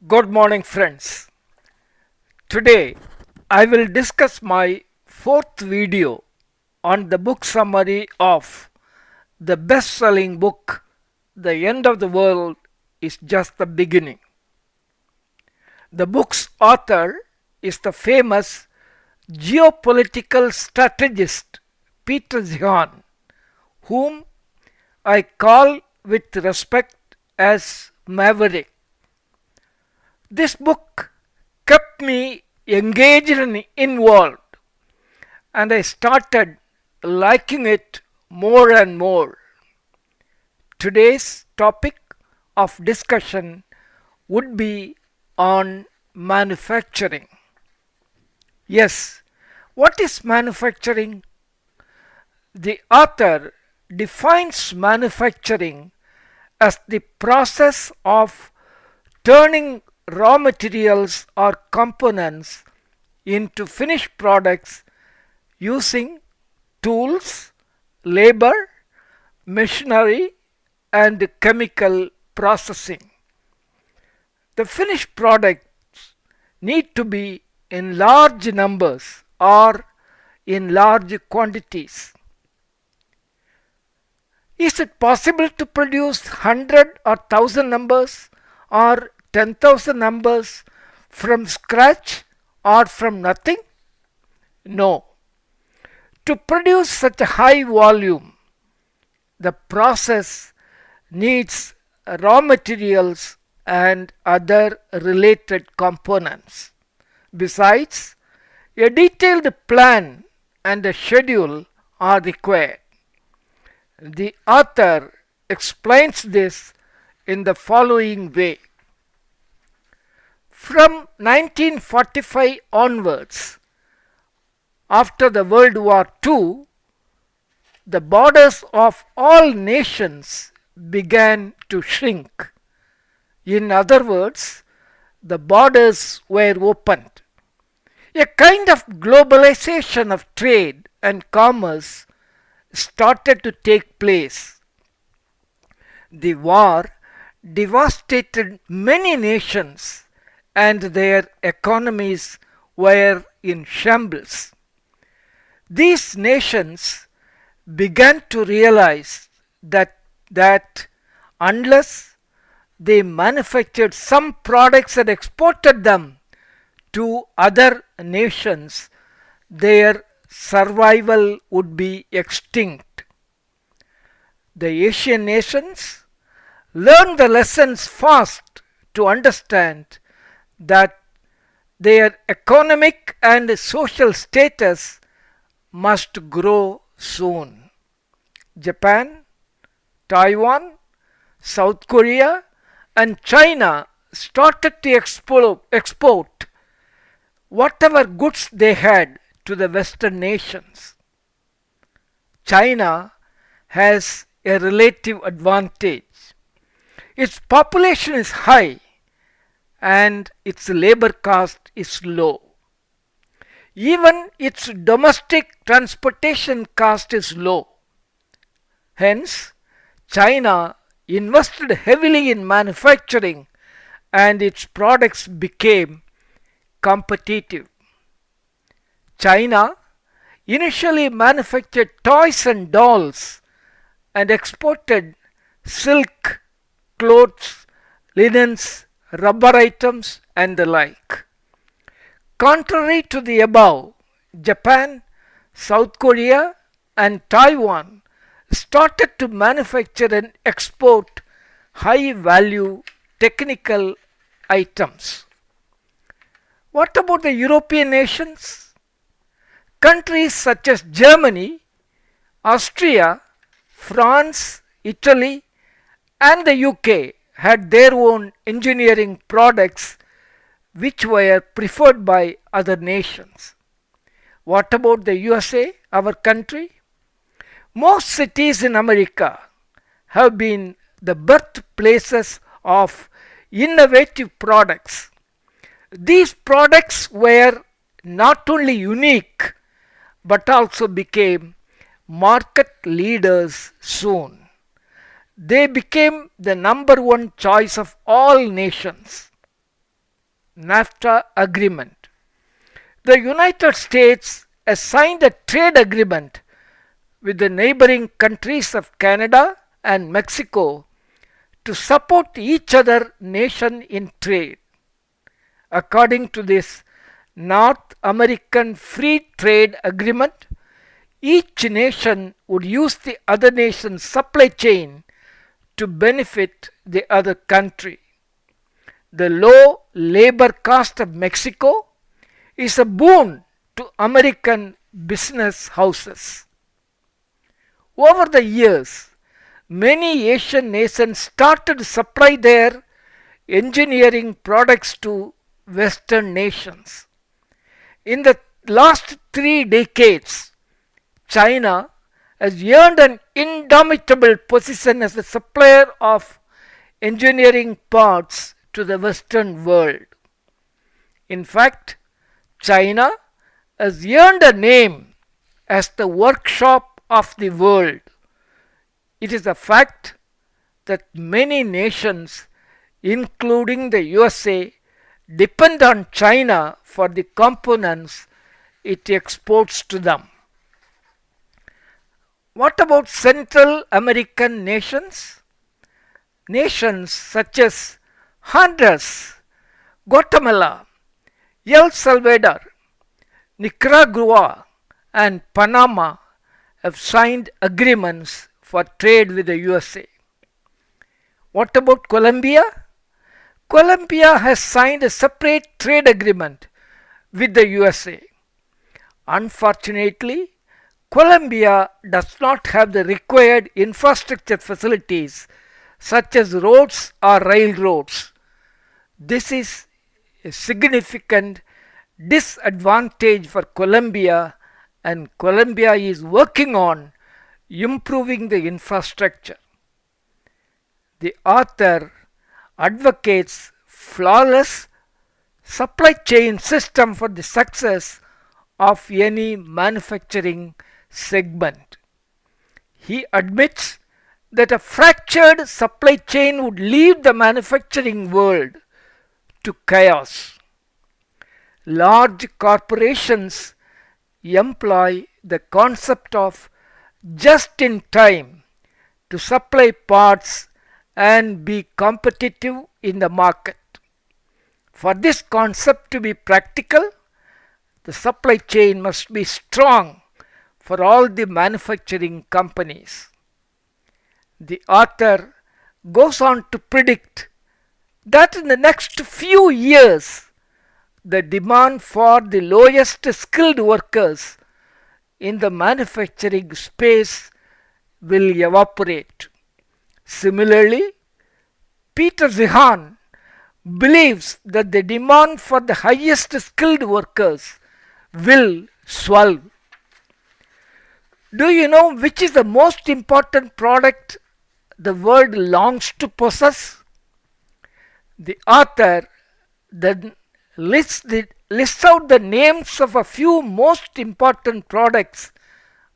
Good morning, friends. Today I will discuss my fourth video on the book summary of the best selling book, The End of the World is Just the Beginning. The book's author is the famous geopolitical strategist Peter Zeihan, whom I call with respect as Maverick. This book kept me engaged and involved, and I started liking it more and more. Today's topic of discussion would be on manufacturing. Yes, what is manufacturing? The author defines manufacturing as the process of turning raw materials or components into finished products using tools, labor, machinery, and chemical processing. The finished products need to be in large numbers or in large quantities. Is it possible to produce 100 or 1000 numbers or 10,000 numbers from scratch or from nothing? No. To produce such a high volume, the process needs raw materials and other related components. Besides, a detailed plan and a schedule are required. The author explains this in the following way. From 1945 onwards, after the World War II, the borders of all nations began to shrink. In other words, the borders were opened. A kind of globalization of trade and commerce started to take place. The war devastated many nations and their economies were in shambles. These nations began to realize that unless they manufactured some products and exported them to other nations, their survival would be extinct. The Asian nations learned the lessons fast to understand that their economic and social status must grow soon. Japan, Taiwan, South Korea, and China started to export whatever goods they had to the Western nations. China has a relative advantage. Its population is high and its labor cost is low. Even its domestic transportation cost is low. Hence, China invested heavily in manufacturing and its products became competitive. China initially manufactured toys and dolls and exported silk, clothes, linens, rubber items, and the like. Contrary to the above, Japan, South Korea, and Taiwan started to manufacture and export high value technical items. What about the European nations? Countries such as Germany, Austria, France, Italy, and the UK had their own engineering products which were preferred by other nations. What about the USA, our country? Most cities in America have been the birthplaces of innovative products. These products were not only unique but also became market leaders soon. They became the number one choice of all nations. NAFTA agreement. The United States has signed a trade agreement with the neighboring countries of Canada and Mexico to support each other nation in trade. According to this North American Free Trade Agreement, each nation would use the other nation's supply chain to benefit the other country. The low labor cost of Mexico is a boon to American business houses. Over the years, many Asian nations started to supply their engineering products to Western nations. In the last 3 decades, China has earned an indomitable position as a supplier of engineering parts to the Western world. In fact, China has earned a name as the workshop of the world. It is a fact that many nations, including the USA, depend on China for the components it exports to them. What about Central American nations? Nations such as Honduras, Guatemala, El Salvador, Nicaragua, and Panama have signed agreements for trade with the USA. What about Colombia? Colombia has signed a separate trade agreement with the USA. Unfortunately, Colombia does not have the required infrastructure facilities such as roads or railroads. This is a significant disadvantage for Colombia, and Colombia is working on improving the infrastructure. The author advocates flawless supply chain system for the success of any manufacturing segment. He admits that a fractured supply chain would leave the manufacturing world to chaos. Large corporations employ the concept of just in time to supply parts and be competitive in the market. For this concept to be practical, the supply chain must be strong for all the manufacturing companies. The author goes on to predict that in the next few years, the demand for the lowest skilled workers in the manufacturing space will evaporate. Similarly, Peter Zeihan believes that the demand for the highest skilled workers will swell. Do you know which is the most important product the world longs to possess? The author then lists out the names of a few most important products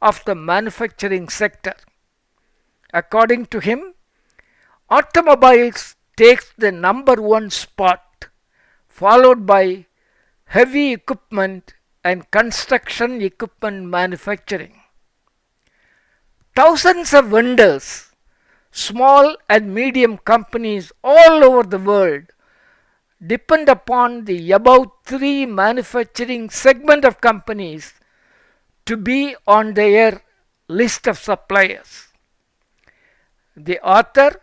of the manufacturing sector. According to him, automobiles takes the number one spot, followed by heavy equipment and construction equipment manufacturing. Thousands of vendors, small and medium companies all over the world depend upon the above three manufacturing segment of companies to be on their list of suppliers. The author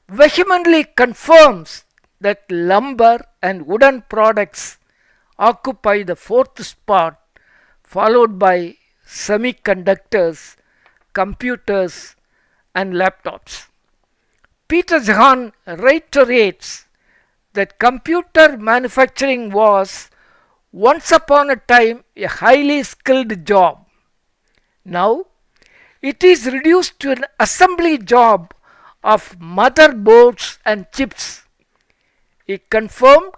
vehemently confirms that lumber and wooden products occupy the fourth spot, followed by semiconductors, computers, and laptops. Peter Zeihan reiterates that computer manufacturing was once upon a time a highly skilled job. Now, it is reduced to an assembly job of motherboards and chips. He confirmed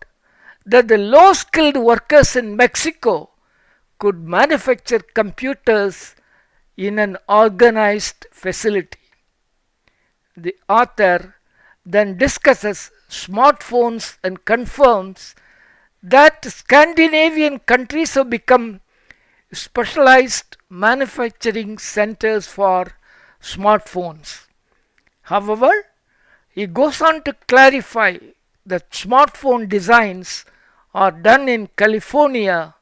that the low skilled workers in Mexico could manufacture computers in an organized facility. The author then discusses smartphones and confirms that Scandinavian countries have become specialized manufacturing centers for smartphones. However, he goes on to clarify that smartphone designs are done in California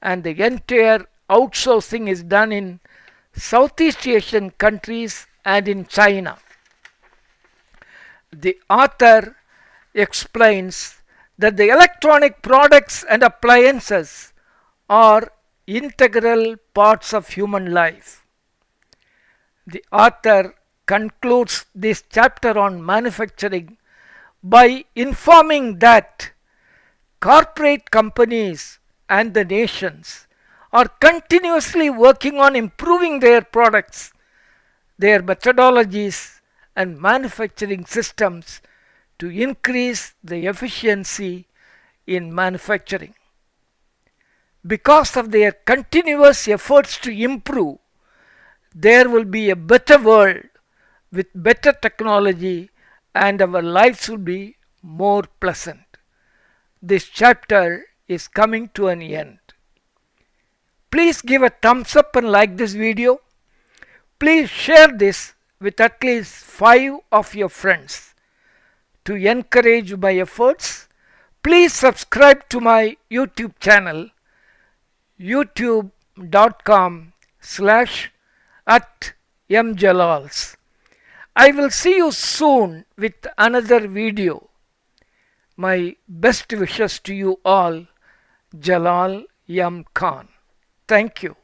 and the entire outsourcing is done in Southeast Asian countries and in China. The author explains that the electronic products and appliances are integral parts of human life. The author concludes this chapter on manufacturing by informing that corporate companies and the nations are continuously working on improving their products, their methodologies, and manufacturing systems to increase the efficiency in manufacturing. Because of their continuous efforts to improve, there will be a better world with better technology and our lives will be more pleasant. This chapter is coming to an end. Please give a thumbs up and like this video. Please share this with at least 5 of your friends. To encourage my efforts, please subscribe to my YouTube channel, youtube.com/@mjalals. I will see you soon with another video. My best wishes to you all, Jalal M. Khan. Thank you.